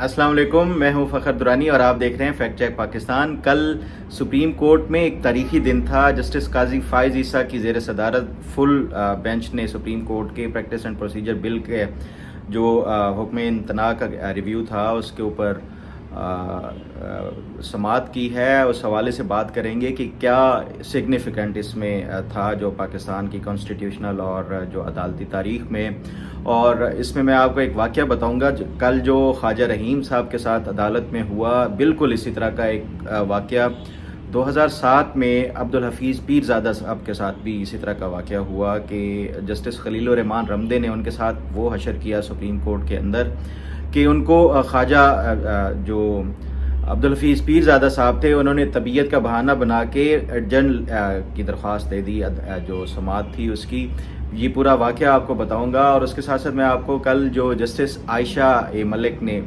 السلام علیکم، میں ہوں فخر درانی اور آپ دیکھ رہے ہیں فیکٹ چیک پاکستان۔ کل سپریم کورٹ میں ایک تاریخی دن تھا۔ جسٹس قاضی فائز عیسیٰ کی زیر صدارت فل بینچ نے سپریم کورٹ کے پریکٹس اینڈ پروسیجر بل کے جو حکم امتناع کا ریویو تھا اس کے اوپر سماعت کی ہے۔ اس حوالے سے بات کریں گے کہ کیا سگنیفیکنٹ اس میں تھا جو پاکستان کی کانسٹیٹیوشنل اور جو عدالتی تاریخ میں، اور اس میں آپ کو ایک واقعہ بتاؤں گا۔ کل جو خواجہ رحیم صاحب کے ساتھ عدالت میں ہوا، بالکل اسی طرح کا ایک واقعہ 2007 میں عبدالحفیظ پیرزادہ صاحب کے ساتھ بھی اسی طرح کا واقعہ ہوا کہ جسٹس خلیل الرحمان رمدے نے ان کے ساتھ وہ حشر کیا سپریم کورٹ کے اندر کہ ان کو خواجہ جو عبدالحفیظ پیرزادہ صاحب تھے انہوں نے طبیعت کا بہانہ بنا کے جنرل کی درخواست دے دی، جو سماعت تھی اس کی۔ یہ پورا واقعہ آپ کو بتاؤں گا، اور اس کے ساتھ ساتھ میں آپ کو کل جو جسٹس عائشہ ملک نے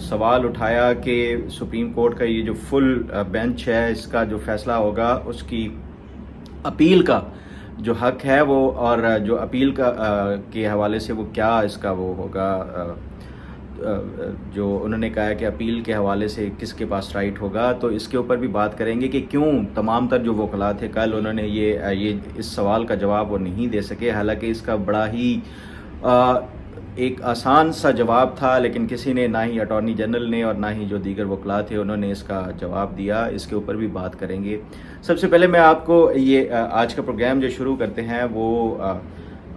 سوال اٹھایا کہ سپریم کورٹ کا یہ جو فل بینچ ہے اس کا جو فیصلہ ہوگا اس کی اپیل کا جو حق ہے وہ، اور جو اپیل کا کے حوالے سے وہ کیا اس کا وہ ہوگا، جو انہوں نے کہا ہے کہ اپیل کے حوالے سے کس کے پاس رائٹ ہوگا، تو اس کے اوپر بھی بات کریں گے کہ کیوں تمام تر جو وکلاء تھے کل انہوں نے یہ اس سوال کا جواب وہ نہیں دے سکے۔ حالانکہ اس کا بڑا ہی ایک آسان سا جواب تھا، لیکن کسی نے، نہ ہی اٹارنی جنرل نے اور نہ ہی جو دیگر وکلاء تھے انہوں نے اس کا جواب دیا۔ اس کے اوپر بھی بات کریں گے۔ سب سے پہلے میں آپ کو یہ آج کا پروگرام جو شروع کرتے ہیں وہ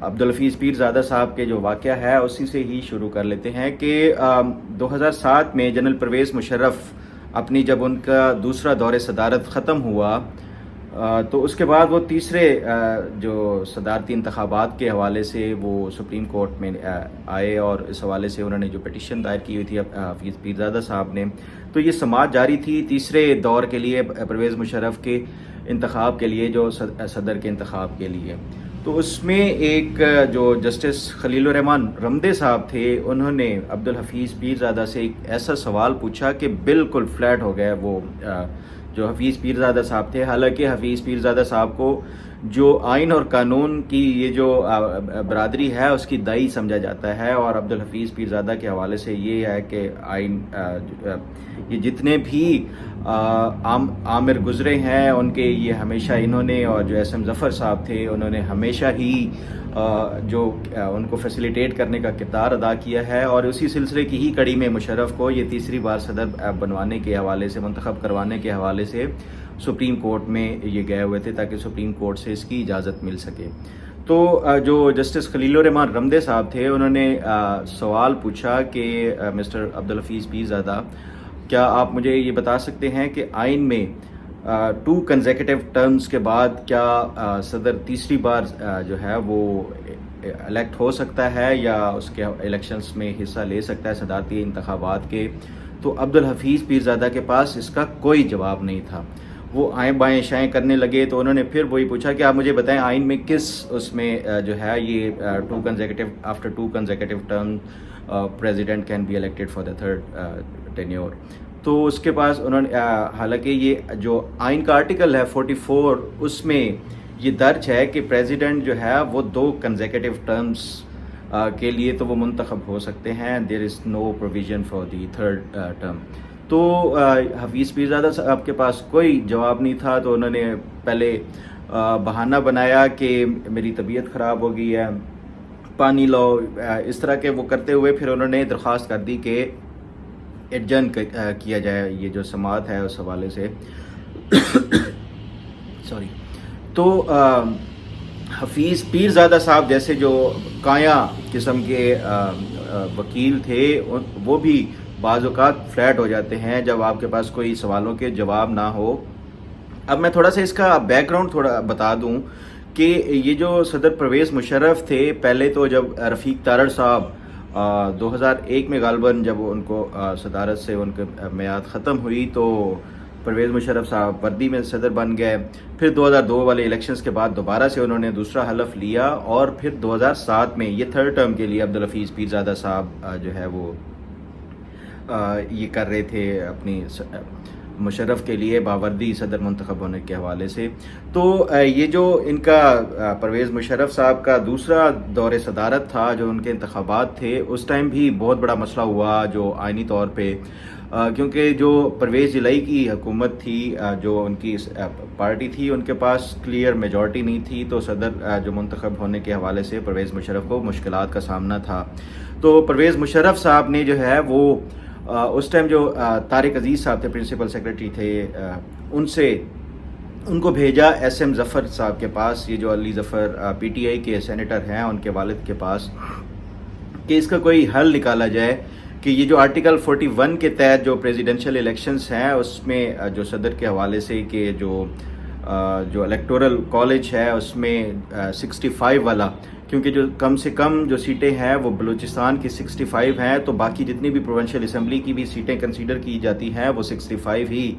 عبدالحفیظ پیرزادہ صاحب کے جو واقعہ ہے اسی سے ہی شروع کر لیتے ہیں کہ 2007 میں جنرل پرویز مشرف اپنی جب ان کا دوسرا دور صدارت ختم ہوا تو اس کے بعد وہ تیسرے جو صدارتی انتخابات کے حوالے سے وہ سپریم کورٹ میں آئے، اور اس حوالے سے انہوں نے جو پٹیشن دائر کی ہوئی تھی حفیظ پیرزادہ صاحب نے، تو یہ سماعت جاری تھی تیسرے دور کے لیے پرویز مشرف کے انتخاب کے لیے، جو صدر کے انتخاب کے لیے۔ تو اس میں ایک جو جسٹس خلیل الرحمان رمدے صاحب تھے انہوں نے عبدالحفیظ پیرزادہ سے ایک ایسا سوال پوچھا کہ بالکل فلیٹ ہو گئے وہ جو حفیظ پیرزادہ صاحب تھے۔ حالانکہ حفیظ پیرزادہ صاحب کو جو آئین اور قانون کی یہ جو برادری ہے اس کی دائی سمجھا جاتا ہے، اور عبدالحفیظ پیرزادہ کے حوالے سے یہ ہے کہ آئین یہ جتنے بھی عامر گزرے ہیں ان کے یہ ہمیشہ انہوں نے، اور جو ایس ایم ظفر صاحب تھے انہوں نے ہمیشہ ہی جو ان کو فیسیلیٹیٹ کرنے کا کردار ادا کیا ہے، اور اسی سلسلے کی ہی کڑی میں مشرف کو یہ تیسری بار صدر بنوانے کے حوالے سے، منتخب کروانے کے حوالے سے سپریم کورٹ میں یہ گئے ہوئے تھے تاکہ سپریم کورٹ سے اس کی اجازت مل سکے۔ تو جو جسٹس خلیل الرحمان رمدے صاحب تھے انہوں نے سوال پوچھا کہ مسٹر عبدالحفیظ پیرزادہ، کیا آپ مجھے یہ بتا سکتے ہیں کہ آئین میں 2 کنزیکٹیو ٹرمز کے بعد کیا صدر تیسری بار جو ہے وہ الیکٹ ہو سکتا ہے یا اس کے الیکشنز میں حصہ لے سکتا ہے صدارتی انتخابات کے؟ تو عبدالحفیظ پیرزادہ کے پاس اس کا کوئی جواب نہیں تھا۔ وہ آئیں بائیں شائیں کرنے لگے، تو انہوں نے پھر وہی پوچھا کہ آپ مجھے بتائیں آئین میں کس اس میں جو ہے یہ after 2 consecutive term president can be elected for the third tenure. تو اس کے پاس انہوں نے حالانکہ یہ جو آئین کا آرٹیکل ہے 44 اس میں یہ درج ہے کہ پریزیڈنٹ جو ہے وہ 2 کنزیکٹیو ٹرمز کے لیے تو وہ منتخب ہو سکتے ہیں، there is no provision for the third term. تو حفیظ پیرزادہ صاحب کے پاس کوئی جواب نہیں تھا، تو انہوں نے پہلے بہانہ بنایا کہ میری طبیعت خراب ہو گئی ہے، پانی لاؤ، اس طرح کے وہ کرتے ہوئے پھر انہوں نے درخواست کر دی کہ ایڈجرن کیا جائے یہ جو سماعت ہے اس حوالے سے سوری۔ تو حفیظ پیرزادہ صاحب جیسے جو کایا قسم کے وکیل تھے وہ بھی بعض اوقات فلیٹ ہو جاتے ہیں جب آپ کے پاس کوئی سوالوں کے جواب نہ ہو۔ اب میں تھوڑا سا اس کا بیک گراؤنڈ تھوڑا بتا دوں کہ یہ جو صدر پرویز مشرف تھے، پہلے تو جب رفیق تارڑ صاحب 2001 میں غالباً جب ان کو صدارت سے ان کی میعاد ختم ہوئی تو پرویز مشرف صاحب وردی میں صدر بن گئے۔ پھر 2002 والے الیکشنز کے بعد دوبارہ سے انہوں نے دوسرا حلف لیا، اور پھر 2007 میں یہ تھرڈ ٹرم کے لیے عبدالحفیظ پیرزادہ صاحب جو ہے وہ یہ کر رہے تھے اپنی مشرف کے لیے باوردی صدر منتخب ہونے کے حوالے سے. تو یہ جو ان کا پرویز مشرف صاحب کا دوسرا دور صدارت تھا، جو ان کے انتخابات تھے، اس ٹائم بھی بہت بڑا مسئلہ ہوا جو آئینی طور پہ، کیونکہ جو پرویز جلائی کی حکومت تھی، جو ان کی پارٹی تھی، ان کے پاس کلیئر میجورٹی نہیں تھی، تو صدر جو منتخب ہونے کے حوالے سے پرویز مشرف کو مشکلات کا سامنا تھا. تو پرویز مشرف صاحب نے جو ہے وہ اس ٹائم جو طارق عزیز صاحب تھے، پرنسپل سیکرٹری تھے، ان کو بھیجا ایس ایم ظفر صاحب کے پاس، یہ جو Ali Zafar P T I کے سینیٹر ہیں، ان کے والد کے پاس، کہ اس کا کوئی حل نکالا جائے کہ یہ جو آرٹیکل 41 کے تحت جو پریزیڈنشل الیکشنز ہیں، اس میں جو صدر کے حوالے سے کہ جو الیکٹورل کالج ہے اس میں 65 والا، کیونکہ جو کم سے کم جو سیٹیں ہیں وہ بلوچستان کی 65 ہیں، تو باقی جتنی بھی پروونشل اسمبلی کی بھی سیٹیں کنسیڈر کی جاتی ہیں وہ 65 ہی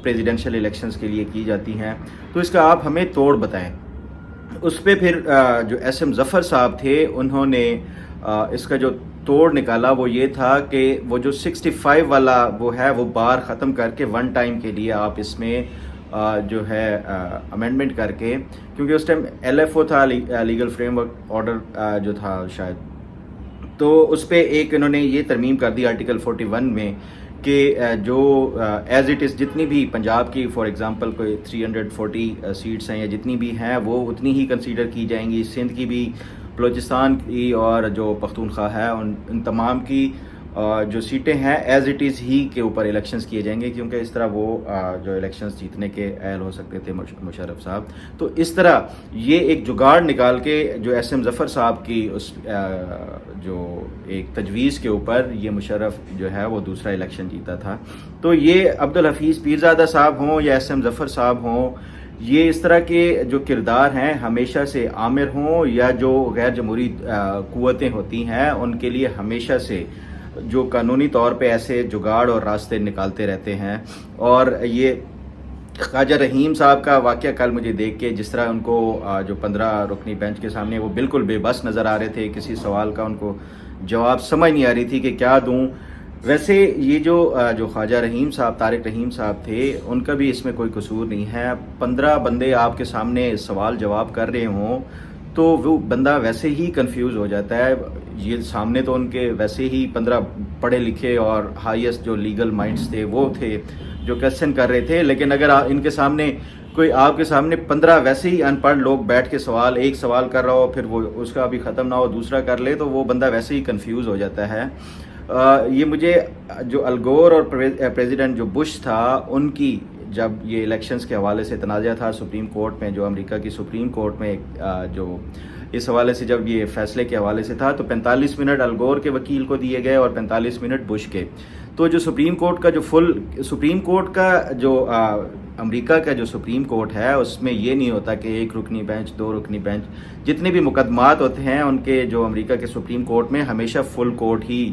پریزیڈنشل الیکشنز کے لیے کی جاتی ہیں. تو اس کا آپ ہمیں توڑ بتائیں. اس پہ پھر جو ایس ایم ظفر صاحب تھے، انہوں نے اس کا جو توڑ نکالا وہ یہ تھا کہ وہ جو 65 والا وہ ہے وہ بار ختم کر کے ون ٹائم کے لیے آپ اس میں جو ہے امینڈمنٹ کر کے، کیونکہ اس ٹائم ایل ایف او تھا، لیگل فریم ورک آرڈر جو تھا شاید، تو اس پہ ایک انہوں نے یہ ترمیم کر دی آرٹیکل 41 میں کہ جو ایز اٹ از جتنی بھی پنجاب کی فار ایگزامپل کوئی 340 سیٹس ہیں یا جتنی بھی ہیں وہ اتنی ہی کنسیڈر کی جائیں گی، سندھ کی بھی، بلوچستان کی اور جو پختونخوا ہے، ان تمام کی جو سیٹیں ہیں ایز اٹ از ہی کے اوپر الیکشنز کیے جائیں گے، کیونکہ اس طرح وہ جو الیکشنز جیتنے کے اہل ہو سکتے تھے مشرف صاحب. تو اس طرح یہ ایک جگاڑ نکال کے جو ایس ایم ظفر صاحب کی اس جو ایک تجویز کے اوپر یہ مشرف جو ہے وہ دوسرا الیکشن جیتا تھا. تو یہ عبدالحفیظ پیرزادہ صاحب ہوں یا ایس ایم ظفر صاحب ہوں، یہ اس طرح کے جو کردار ہیں ہمیشہ سے عامر ہوں یا جو غیر جمہوری قوتیں ہوتی ہیں، ان کے لیے ہمیشہ سے جو قانونی طور پہ ایسے جگاڑ اور راستے نکالتے رہتے ہیں. اور یہ خواجہ رحیم صاحب کا واقعہ کل مجھے دیکھ کے جس طرح ان کو جو 15 رکنی بینچ کے سامنے وہ بالکل بے بس نظر آ رہے تھے، کسی سوال کا ان کو جواب سمجھ نہیں آ رہی تھی کہ کیا دوں. ویسے یہ جو خواجہ رحیم صاحب، طارق رحیم صاحب تھے، ان کا بھی اس میں کوئی قصور نہیں ہے. 15 بندے آپ کے سامنے سوال جواب کر رہے ہوں تو وہ بندہ ویسے ہی کنفیوز ہو جاتا ہے. یہ سامنے تو ان کے ویسے ہی 15 پڑھے لکھے اور ہائیسٹ جو لیگل مائنڈز تھے وہ تھے جو کویسچن کر رہے تھے، لیکن اگر ان کے سامنے کوئی آپ کے سامنے 15 ویسے ہی ان پڑھ لوگ بیٹھ کے ایک سوال کر رہا ہو، پھر وہ اس کا بھی ختم نہ ہو دوسرا کر لے، تو وہ بندہ ویسے ہی کنفیوز ہو جاتا ہے. یہ مجھے جو الگور اور پریزیڈنٹ جو بش تھا، ان کی جب یہ الیکشنز کے حوالے سے تنازع تھا سپریم کورٹ میں، جو امریکہ کی سپریم کورٹ میں جو اس حوالے سے جب یہ فیصلے کے حوالے سے تھا، تو 45 منٹ الگور کے وکیل کو دیے گئے اور 45 منٹ بش کے. تو جو سپریم کورٹ کا جو امریکہ کا جو سپریم کورٹ ہے، اس میں یہ نہیں ہوتا کہ 1 رکنی بینچ 2 رکنی بینچ، جتنے بھی مقدمات ہوتے ہیں ان کے جو امریکہ کے سپریم کورٹ میں ہمیشہ فل کورٹ ہی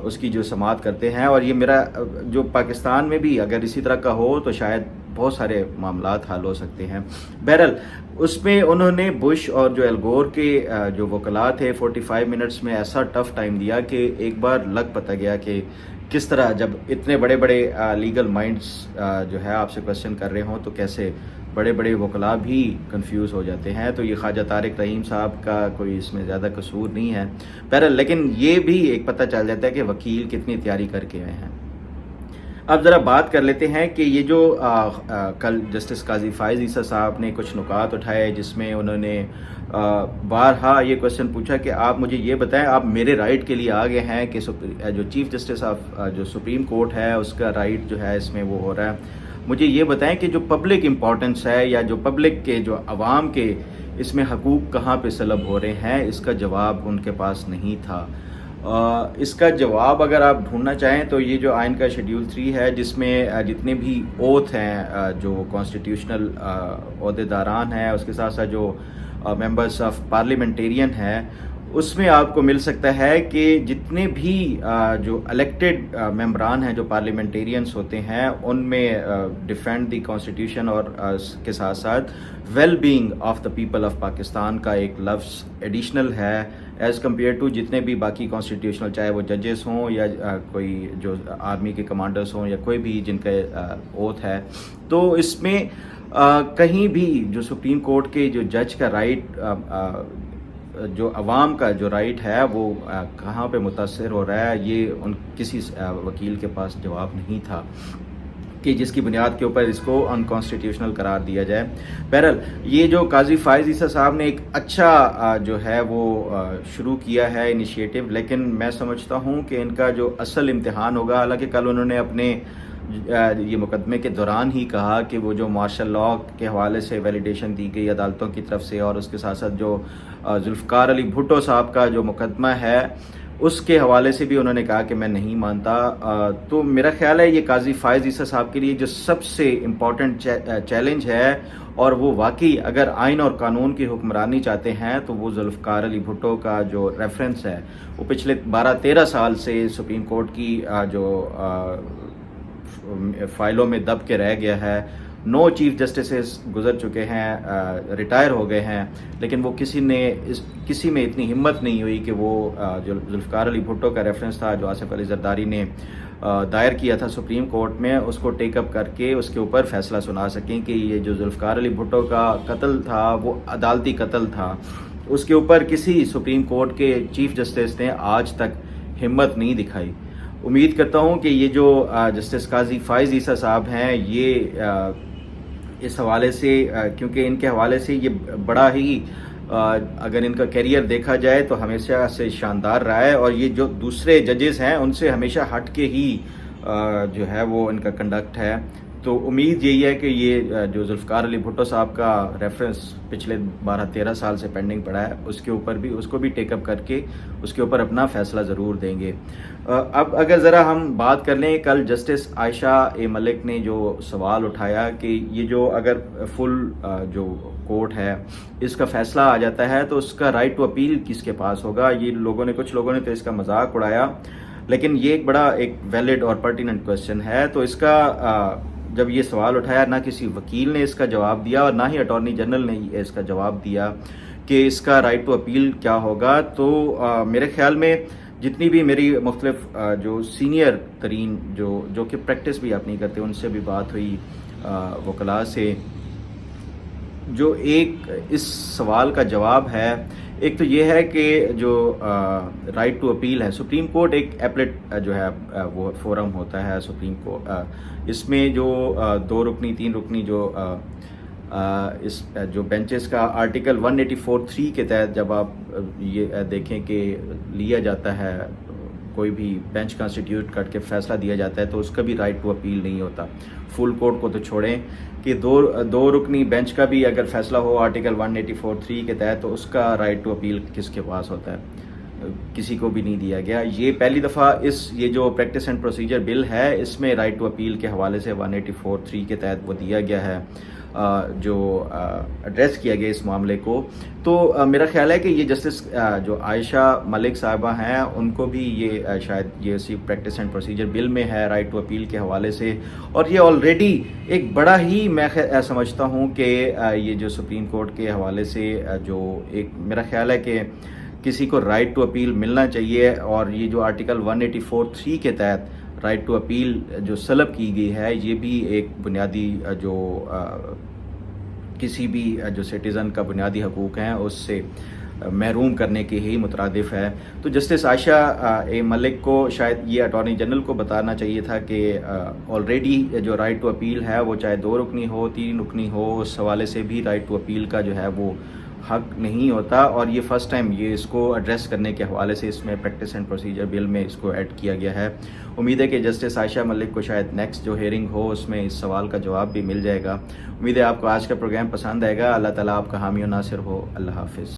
اس کی جو سماعت کرتے ہیں. اور یہ میرا جو پاکستان میں بھی اگر اسی طرح کا ہو تو شاید بہت سارے معاملات حل ہو سکتے ہیں. بہرحال اس میں انہوں نے بش اور جو الگور کے جو وکلاء تھے 45 منٹس میں ایسا ٹف ٹائم دیا کہ ایک بار لگ پتہ گیا کہ کس طرح جب اتنے بڑے بڑے لیگل مائنڈز جو ہے آپ سے کویسچن کر رہے ہوں تو کیسے بڑے بڑے وکلاء بھی کنفیوز ہو جاتے ہیں. تو یہ خواجہ طارق رحیم صاحب کا کوئی اس میں زیادہ قصور نہیں ہے. بہرحال لیکن یہ بھی ایک پتہ چل جاتا ہے کہ وکیل کتنی تیاری کر کے آئے ہیں. اب ذرا بات کر لیتے ہیں کہ یہ جو کل جسٹس قاضی فائز عیسیٰ صاحب نے کچھ نکات اٹھائے، جس میں انہوں نے بارہا یہ کویسچن پوچھا کہ آپ مجھے یہ بتائیں، آپ میرے رائٹ کے لیے آگے ہیں کہ جو چیف جسٹس آف جو سپریم کورٹ ہے اس کا رائٹ جو ہے اس میں وہ ہو رہا ہے، مجھے یہ بتائیں کہ جو پبلک امپورٹنس ہے یا جو پبلک کے جو عوام کے اس میں حقوق کہاں پہ سلب ہو رہے ہیں. اس کا جواب ان کے پاس نہیں تھا. اس کا جواب اگر آپ ڈھونڈنا چاہیں تو یہ جو آئین کا شیڈیول 3 ہے، جس میں جتنے بھی اوتھ ہیں جو کانسٹیٹیوشنل عہدیداران ہیں، اس کے ساتھ ساتھ جو ممبرس آف پارلیمنٹیرین ہیں، اس میں آپ کو مل سکتا ہے کہ جتنے بھی جو الیکٹڈ ممبران ہیں جو پارلیمنٹیرینس ہوتے ہیں ان میں ڈیفینڈ دی کانسٹیٹیوشن اور اس کے ساتھ ساتھ well being of the people of Pakistan کا ایک لفظ ایڈیشنل ہے ایز کمپیئر ٹو جتنے بھی باقی کانسٹیٹیوشنل، چاہے وہ ججز ہوں یا کوئی جو آرمی کے کمانڈرز ہوں یا کوئی بھی جن کا اوتھ ہے. تو اس میں کہیں بھی جو سپریم کورٹ کے جو جج کا رائٹ، جو عوام کا جو رائٹ ہے وہ کہاں پہ متاثر ہو رہا ہے، یہ ان کسی وکیل کے پاس جواب نہیں تھا کہ جس کی بنیاد کے اوپر اس کو انکانسٹیٹیوشنل قرار دیا جائے. بہرحال یہ جو قاضی فائز عیسیٰ صاحب نے ایک اچھا جو ہے وہ شروع کیا ہے انیشیٹو، لیکن میں سمجھتا ہوں کہ ان کا جو اصل امتحان ہوگا، حالانکہ کل انہوں نے اپنے یہ مقدمے کے دوران ہی کہا کہ وہ جو مارشل لاء کے حوالے سے ویلیڈیشن دی گئی عدالتوں کی طرف سے، اور اس کے ساتھ ساتھ جو ذوالفقار علی بھٹو صاحب کا جو مقدمہ ہے اس کے حوالے سے بھی انہوں نے کہا کہ میں نہیں مانتا. تو میرا خیال ہے یہ قاضی فائز عیسیٰ صاحب کے لیے جو سب سے امپورٹنٹ چیلنج ہے، اور وہ واقعی اگر آئین اور قانون کی حکمرانی چاہتے ہیں تو وہ ذوالفقار علی بھٹو کا جو ریفرنس ہے وہ پچھلے 12-13 سال سے سپریم کورٹ کی جو فائلوں میں دب کے رہ گیا ہے. 9 چیف جسٹسز گزر چکے ہیں، ریٹائر ہو گئے ہیں، لیکن وہ کسی میں اتنی ہمت نہیں ہوئی کہ وہ جو ذوالفقار علی بھٹو کا ریفرنس تھا جو آصف علی زرداری نے دائر کیا تھا سپریم کورٹ میں، اس کو ٹیک اپ کر کے اس کے اوپر فیصلہ سنا سکیں کہ یہ جو ذوالفقار علی بھٹو کا قتل تھا وہ عدالتی قتل تھا. اس کے اوپر کسی سپریم کورٹ کے چیف جسٹس نے آج تک ہمت نہیں دکھائی. امید کرتا ہوں کہ یہ جو جسٹس قاضی فائز عیسیٰ صاحب ہیں، یہ اس حوالے سے، کیونکہ ان کے حوالے سے یہ بڑا ہی اگر ان کا کیریئر دیکھا جائے تو ہمیشہ سے شاندار رہا ہے، اور یہ جو دوسرے ججز ہیں ان سے ہمیشہ ہٹ کے ہی جو ہے وہ ان کا کنڈکٹ ہے. تو امید یہی ہے کہ یہ جو ذوالفقار علی بھٹو صاحب کا ریفرنس پچھلے 12-13 سال سے پینڈنگ پڑا ہے اس کے اوپر بھی اس کو بھی ٹیک اپ کر کے اس کے اوپر اپنا فیصلہ ضرور دیں گے. اب اگر ذرا ہم بات کر لیں، کل جسٹس عائشہ اے ملک نے جو سوال اٹھایا کہ یہ جو اگر فل جو کورٹ ہے اس کا فیصلہ آ جاتا ہے تو اس کا رائٹ ٹو اپیل کس کے پاس ہوگا. یہ کچھ لوگوں نے تو اس کا مذاق اڑایا، لیکن یہ ایک بڑا ایک ویلڈ اور پرٹیننٹ کوسچن ہے. تو اس کا جب یہ سوال اٹھایا، نہ کسی وکیل نے اس کا جواب دیا اور نہ ہی اٹارنی جنرل نے اس کا جواب دیا کہ اس کا رائٹ ٹو اپیل کیا ہوگا. تو میرے خیال میں جتنی بھی میری مختلف جو سینئر ترین جو کہ پریکٹس بھی آپ نہیں کرتے ان سے بھی بات ہوئی وکلاء سے، جو ایک اس سوال کا جواب ہے، ایک تو یہ ہے کہ جو رائٹ ٹو اپیل ہے، سپریم کورٹ ایک ایپلیٹ جو ہے وہ فورم ہوتا ہے سپریم کورٹ. اس میں جو 2 رکنی 3 رکنی اس جو بینچز کا آرٹیکل 184(3) کے تحت جب آپ یہ دیکھیں کہ لیا جاتا ہے، کوئی بھی بینچ کانسٹیٹیوٹ کر کے فیصلہ دیا جاتا ہے تو اس کا بھی رائٹ ٹو اپیل نہیں ہوتا. فل کورٹ کو تو چھوڑیں کہ دو رکنی بینچ کا بھی اگر فیصلہ ہو آرٹیکل 184(3) کے تحت تو اس کا رائٹ ٹو اپیل کس کے پاس ہوتا ہے؟ کسی کو بھی نہیں دیا گیا. یہ پہلی دفعہ یہ جو پریکٹس اینڈ پروسیجر بل ہے اس میں رائٹ ٹو اپیل کے حوالے سے 184(3) کے تحت وہ دیا گیا ہے، جو ایڈریس کیا گیا اس معاملے کو. تو میرا خیال ہے کہ یہ جسٹس جو عائشہ ملک صاحبہ ہیں ان کو بھی یہ شاید یہ اسی پریکٹس اینڈ پروسیجر بل میں ہے رائٹ ٹو اپیل کے حوالے سے. اور یہ آلریڈی ایک بڑا ہی میں سمجھتا ہوں کہ یہ جو سپریم کورٹ کے حوالے سے جو ایک میرا خیال ہے کہ کسی کو رائٹ ٹو اپیل ملنا چاہیے. اور یہ جو آرٹیکل 184(3) کے تحت رائٹ ٹو اپیل جو سلب کی گئی ہے، یہ بھی ایک بنیادی جو کسی بھی جو سٹیزن کا بنیادی حقوق ہیں اس سے محروم کرنے کے ہی مترادف ہے. تو جسٹس عائشہ اے ملک کو شاید یہ اٹارنی جنرل کو بتانا چاہیے تھا کہ آلریڈی جو رائٹ ٹو اپیل ہے وہ چاہے 2 رکنی ہو 3 رکنی ہو، اس حوالے سے بھی رائٹ ٹو اپیل کا جو ہے وہ حق نہیں ہوتا. اور یہ فرسٹ ٹائم یہ اس کو ایڈریس کرنے کے حوالے سے اس میں پریکٹس اینڈ پروسیجر بل میں اس کو ایڈ کیا گیا ہے. امید ہے کہ جسٹس عائشہ ملک کو شاید نیکسٹ جو ہیئرنگ ہو اس میں اس سوال کا جواب بھی مل جائے گا. امید ہے آپ کو آج کا پروگرام پسند آئے گا. اللہ تعالیٰ آپ کا حامی و ناصر ہو. اللہ حافظ.